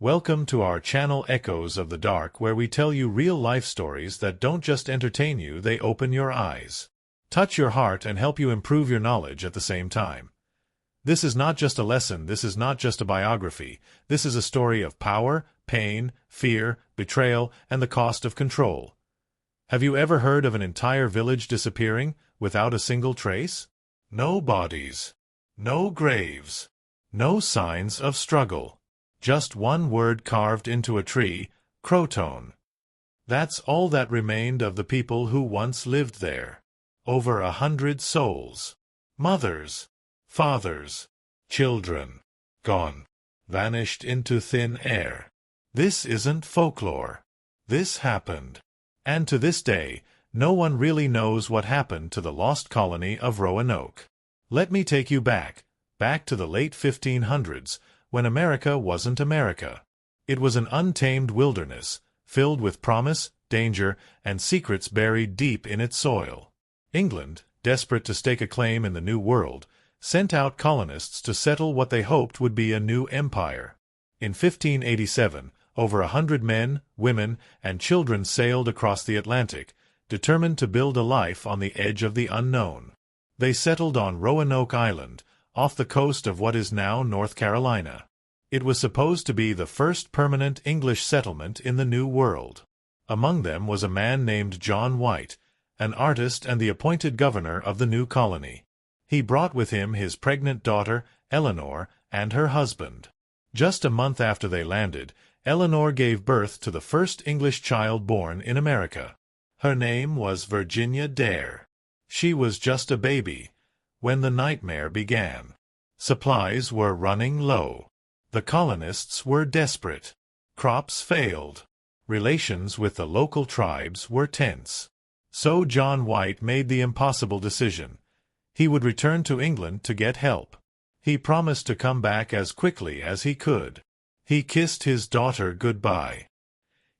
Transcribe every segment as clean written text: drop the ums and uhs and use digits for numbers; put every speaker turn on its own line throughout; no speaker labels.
Welcome to our channel Echoes of the Dark, where we tell you real-life stories that don't just entertain you, they open your eyes, touch your heart, and help you improve your knowledge at the same time. This is not just a lesson, this is not just a biography, this is a story of power, pain, fear, betrayal, and the cost of control. Have you ever heard of an entire village disappearing without a single trace? No bodies, no graves, no signs of struggle. Just one word carved into a tree, CROATOAN. That's all that remained of the people who once lived there. Over 100 souls. Mothers, fathers, children. Gone. Vanished into thin air. This isn't folklore. This happened. And to this day, no one really knows what happened to the lost colony of Roanoke. Let me take you back to the late 1500s, when America wasn't America. It was an untamed wilderness, filled with promise, danger, and secrets buried deep in its soil. England, desperate to stake a claim in the New World, sent out colonists to settle what they hoped would be a new empire. In 1587, over 100 men, women, and children sailed across the Atlantic, determined to build a life on the edge of the unknown. They settled on Roanoke Island, off the coast of what is now North Carolina. It was supposed to be the first permanent English settlement in the New World. Among them was a man named John White, an artist and the appointed governor of the new colony. He brought with him his pregnant daughter, Eleanor, and her husband. Just a month after they landed, Eleanor gave birth to the first English child born in America. Her name was Virginia Dare. She was just a baby when the nightmare began. Supplies were running low. The colonists were desperate. Crops failed. Relations with the local tribes were tense. So John White made the impossible decision. He would return to England to get help. He promised to come back as quickly as he could. He kissed his daughter goodbye.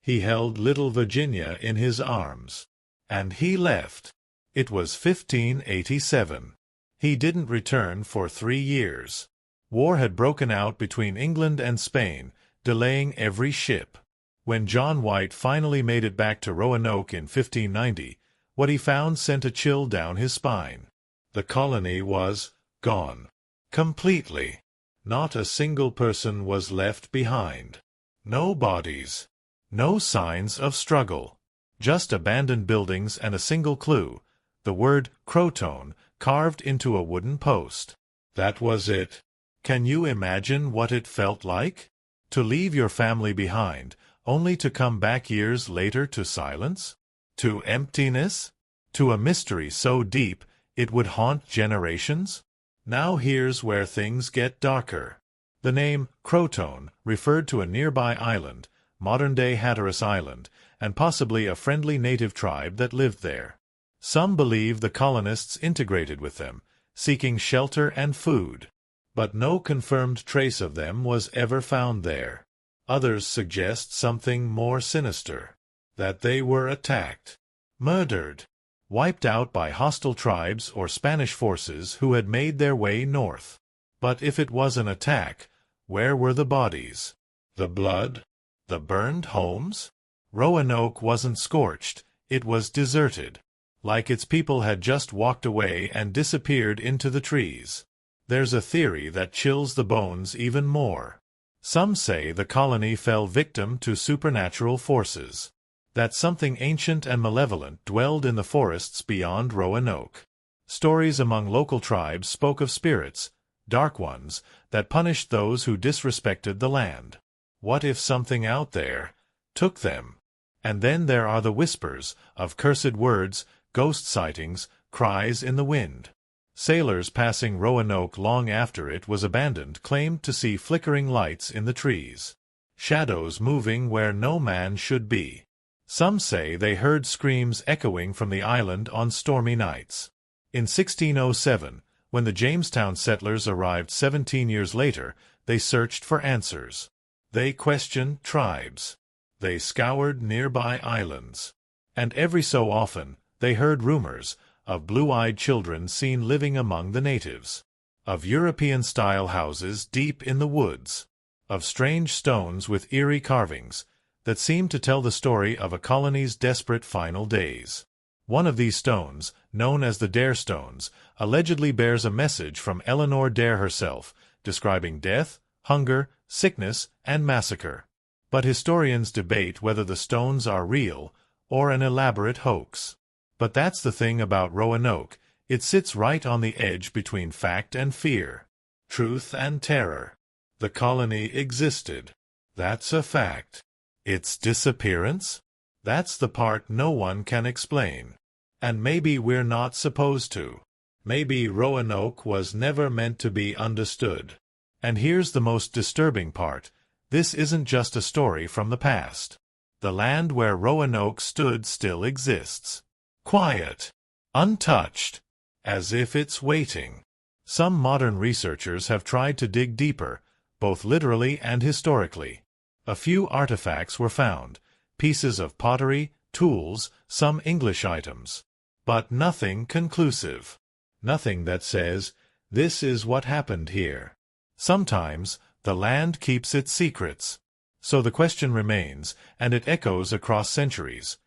He held little Virginia in his arms. And he left. It was 1587. He didn't return for 3 years. War had broken out between England and Spain, delaying every ship. When John White finally made it back to Roanoke in 1590, what he found sent a chill down his spine. The colony was gone. Completely. Not a single person was left behind. No bodies. No signs of struggle. Just abandoned buildings and a single clue, the word CROATOAN, carved into a wooden post. That was it. Can you imagine what it felt like? To leave your family behind, only to come back years later to silence? To emptiness? To a mystery so deep it would haunt generations? Now here's where things get darker. The name CROATOAN referred to a nearby island, modern-day Hatteras Island, and possibly a friendly native tribe that lived there. Some believe the colonists integrated with them, seeking shelter and food. But no confirmed trace of them was ever found there. Others suggest something more sinister. That they were attacked, murdered, wiped out by hostile tribes or Spanish forces who had made their way north. But if it was an attack, where were the bodies? The blood? The burned homes? Roanoke wasn't scorched, it was deserted. Like its people had just walked away and disappeared into the trees. There's a theory that chills the bones even more. Some say the colony fell victim to supernatural forces. That something ancient and malevolent dwelled in the forests beyond Roanoke. Stories among local tribes spoke of spirits, dark ones, that punished those who disrespected the land. What if something out there took them? And then there are the whispers of cursed words, ghost sightings, cries in the wind. Sailors passing Roanoke long after it was abandoned claimed to see flickering lights in the trees. Shadows moving where no man should be. Some say they heard screams echoing from the island on stormy nights. In 1607, when the Jamestown settlers arrived 17 years later, they searched for answers. They questioned tribes. They scoured nearby islands. And every so often, they heard rumors of blue-eyed children seen living among the natives, of European-style houses deep in the woods. of strange stones with eerie carvings that seem to tell the story of a colony's desperate final days. One of these stones, known as the Dare Stones, allegedly bears a message from Eleanor Dare herself, describing death, hunger, sickness, and massacre. But historians debate whether the stones are real or an elaborate hoax. But that's the thing about Roanoke, it sits right on the edge between fact and fear, truth and terror. The colony existed. That's a fact. Its disappearance? That's the part no one can explain. And maybe we're not supposed to. Maybe Roanoke was never meant to be understood. And here's the most disturbing part. This isn't just a story from the past. The land where Roanoke stood still exists. Quiet. Untouched. As if it's waiting. Some modern researchers have tried to dig deeper, both literally and historically. A few artifacts were found, pieces of pottery, tools, some English items. But nothing conclusive. Nothing that says, this is what happened here. Sometimes, the land keeps its secrets. So the question remains, and it echoes across centuries.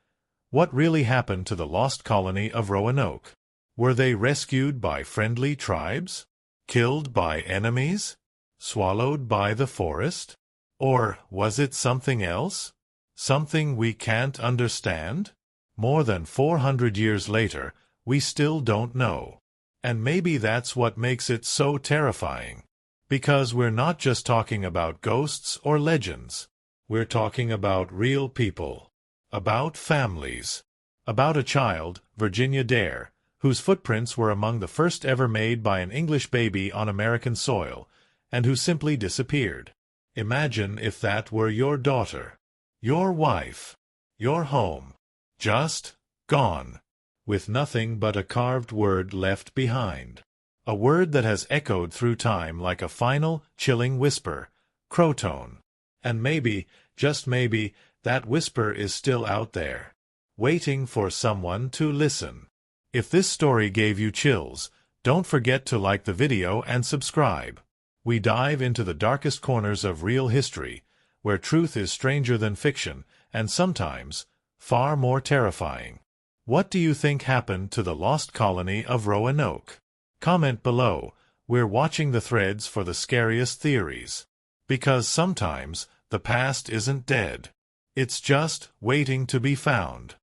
What really happened to the lost colony of Roanoke? Were they rescued by friendly tribes? Killed by enemies? Swallowed by the forest? Or was it something else? Something we can't understand? More than 400 years later, we still don't know. And maybe that's what makes it so terrifying. Because we're not just talking about ghosts or legends. We're talking about real people. About families. About a child, Virginia Dare, whose footprints were among the first ever made by an English baby on American soil, and who simply disappeared. Imagine if that were your daughter, your wife, your home. Just gone, with nothing but a carved word left behind. A word that has echoed through time like a final, chilling whisper, CROATOAN. And maybe, just maybe, that whisper is still out there, waiting for someone to listen. If this story gave you chills, don't forget to like the video and subscribe. We dive into the darkest corners of real history, where truth is stranger than fiction, and sometimes far more terrifying. What do you think happened to the lost colony of Roanoke? Comment below. We're watching the threads for the scariest theories. Because sometimes the past isn't dead. It's just waiting to be found.